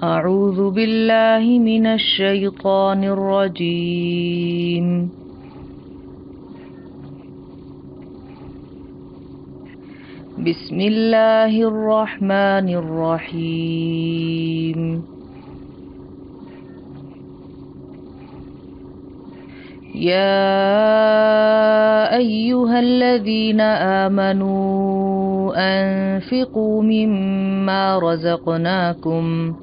أعوذ بالله من الشيطان الرجيم. بسم الله الرحمن الرحيم. يا أيها الذين آمنوا أنفقوا مما رزقناكم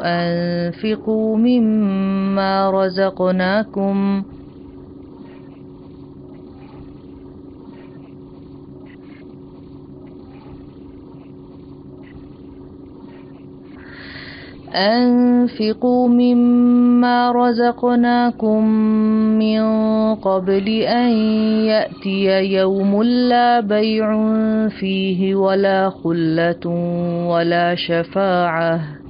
أنفقوا مما رزقناكم أنفقوا مما رزقناكم من قبل أن يأتي يوم لا بيع فيه ولا خلة ولا شفاعة.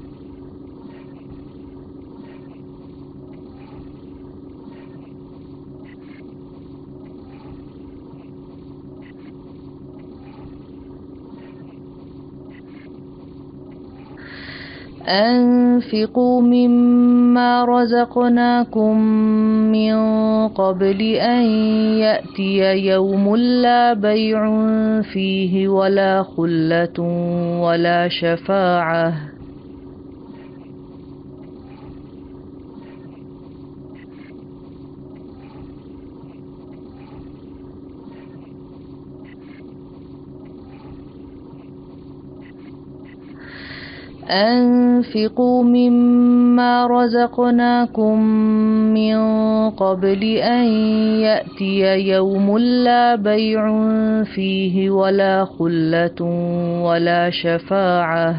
أنفقوا مما رزقناكم من قبل أن يأتي يوم لا بيع فيه ولا خلة ولا شفاعة. أنفقوا مما رزقناكم من قبل أن يأتي يوم لا بيع فيه ولا خلة ولا شفاعة.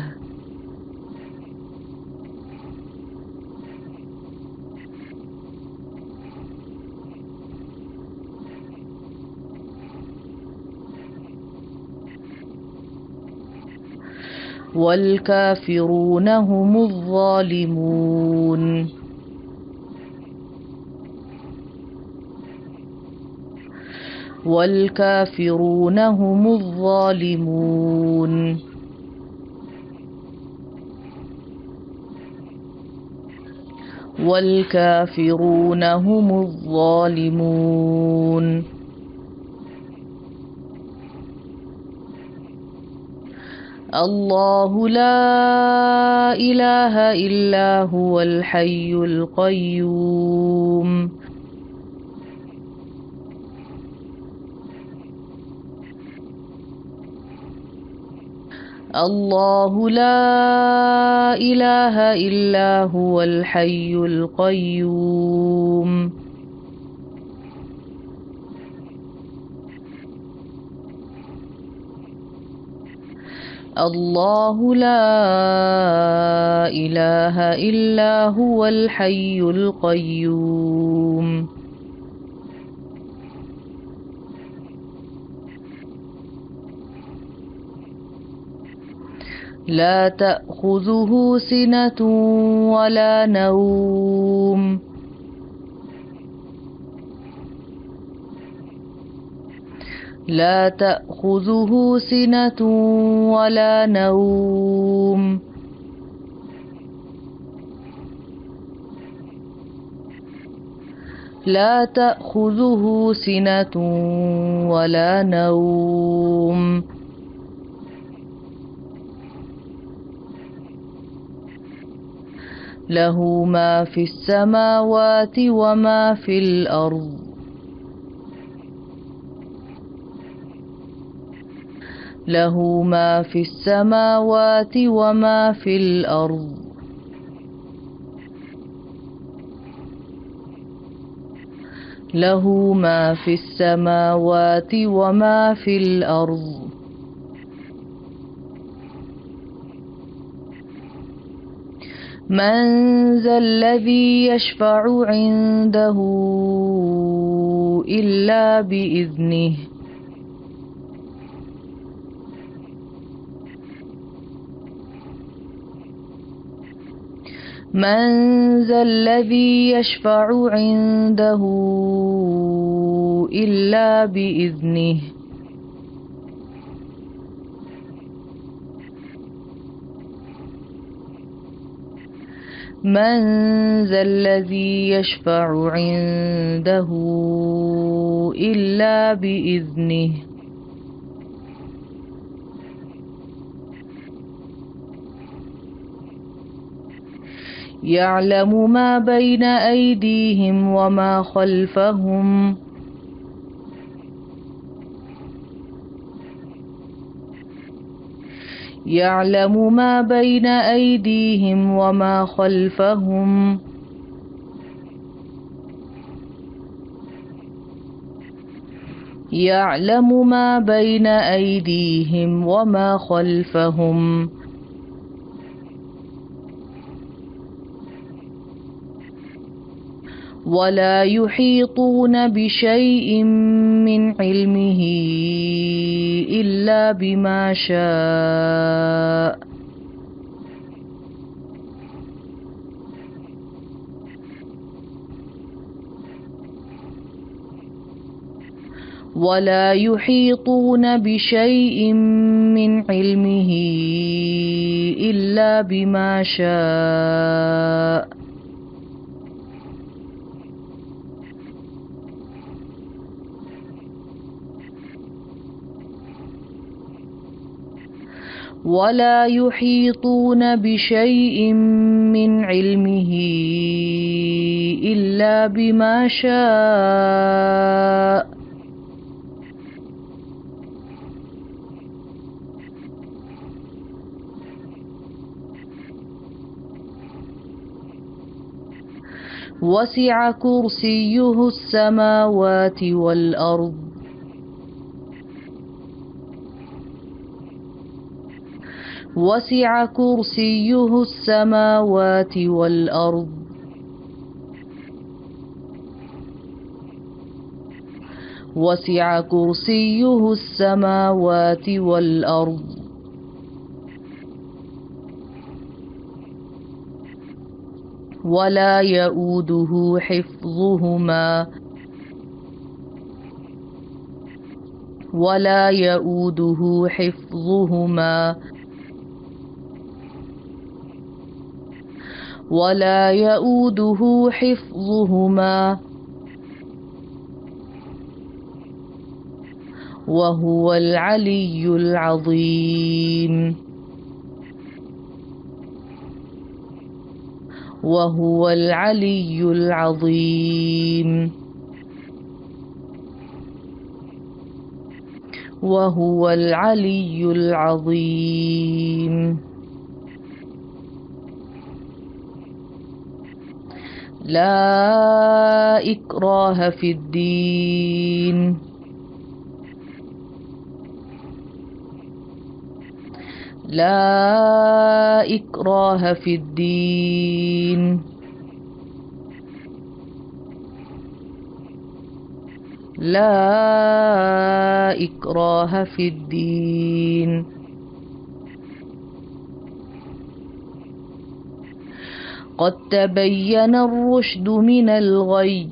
والكافرون هم الظالمون. والكافرون هم الظالمون. والكافرون هم الظالمون. الله لا إله إلا هو الحي القيوم. الله لا إله إلا هو الحي القيوم. الله لا إله إلا هو الحي القيوم. لا تأخذه سنة ولا نوم. لا تأخذه سنة ولا نوم. لا تأخذه سنة ولا نوم. له ما في السماوات وما في الأرض. له ما في السماوات وما في الأرض. له ما في السماوات وما في الأرض من ذا الذي يشفع عنده إلا بإذنه من ذا الذي يشفع عنده إلا بإذنه من ذا الذي يشفع عنده إلا بإذنه يعلم ما بين أيديهم وما خلفهم يعلم ما بين أيديهم وما خلفهم يعلم ما بين أيديهم وما خلفهم ولا يحيطون بشيء من علمه إلا بما شاء ولا يحيطون بشيء من علمه إلا بما شاء ولا يحيطون بشيء من علمه إلا بما شاء وسع كرسيه السماوات والأرض وسع كرسيه السماوات والأرض وسع كرسيه السماوات والأرض ولا يؤوده حفظهما ولا يؤوده حفظهما ولا يؤوده حفظهما وهو العلي العظيم وهو العلي العظيم وهو العلي العظيم لا إكراه في الدين لا إكراه في الدين لا إكراه في الدين قد تبين الرشد من الغي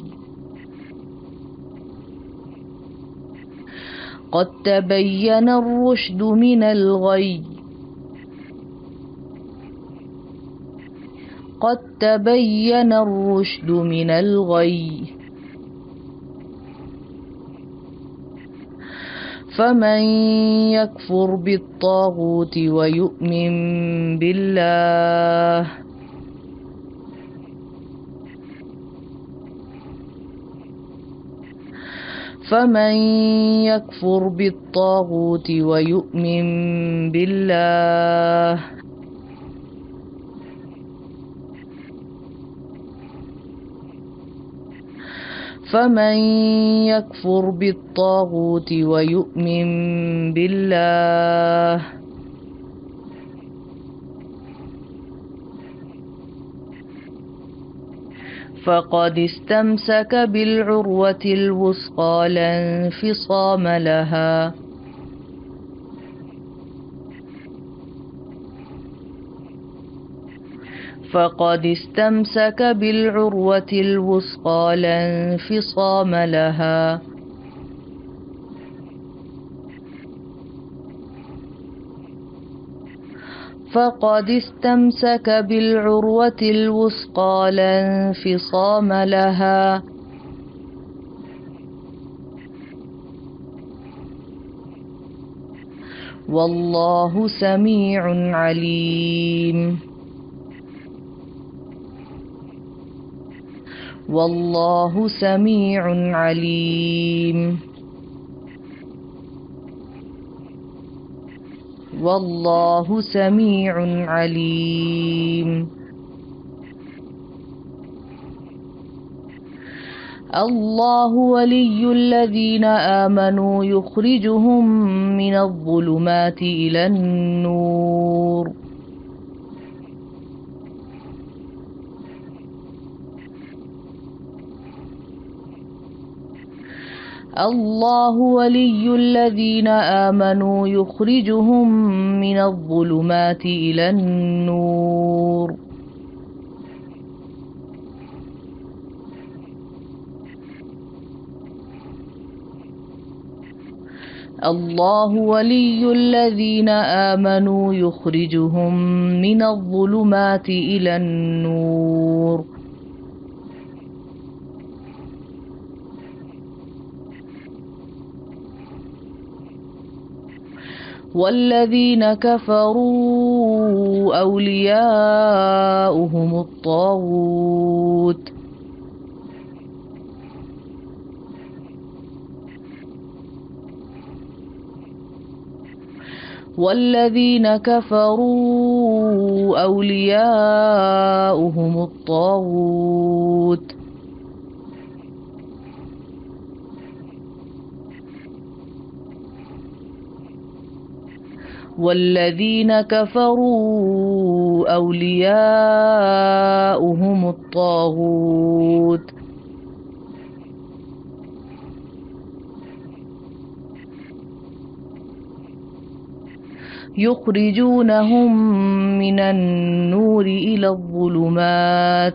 قد تبين الرشد من الغي قد تبين الرشد من الغي فمن يكفر بالطاغوت ويؤمن بالله فمن يكفر بالطاغوت ويؤمن بالله فمن يكفر بالطاغوت ويؤمن بالله فقد استمسك بالعروة الوثقى لا انفصام لها فقد استمسك بالعروة الوثقى لا انفصام لها فقد استمسك بالعروة الوثقى لا انفصام لها والله سميع عليم والله سميع عليم والله سميع عليم الله ولي الذين آمنوا يخرجهم من الظلمات إلى النور الله ولي الذين آمنوا يخرجهم من الظلمات إلى النور الله ولي الذين آمنوا يخرجهم من الظلمات إلى النور والذين كفروا أولياؤهم الطاغوت والذين كفروا أولياؤهم الطاغوت والذين كفروا أولياؤهم الطاغوت يخرجونهم من النور إلى الظلمات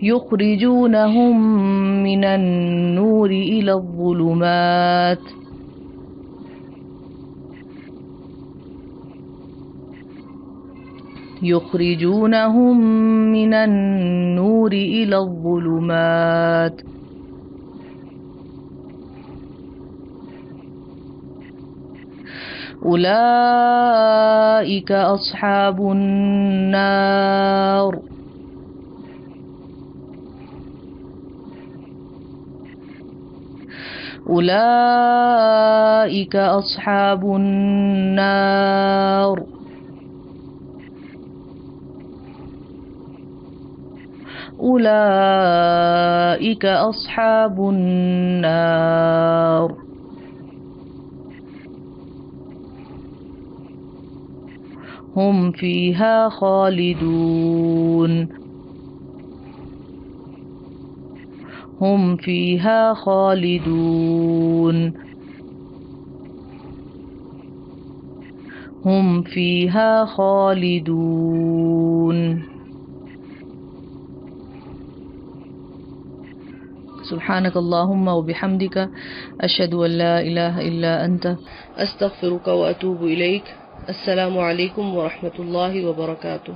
يخرجونهم من النور إلى الظلمات يخرجونهم من النور إلى الظلمات أولئك أصحاب النار أولئك أصحاب النار أولئك أصحاب النار هم فيها خالدون هم فيها خالدون هم فيها خالدون سبحانك اللهم وبحمدك أشهد أن لا إله إلا أنت أستغفرك وأتوب إليك. السلام عليكم ورحمة الله وبركاته.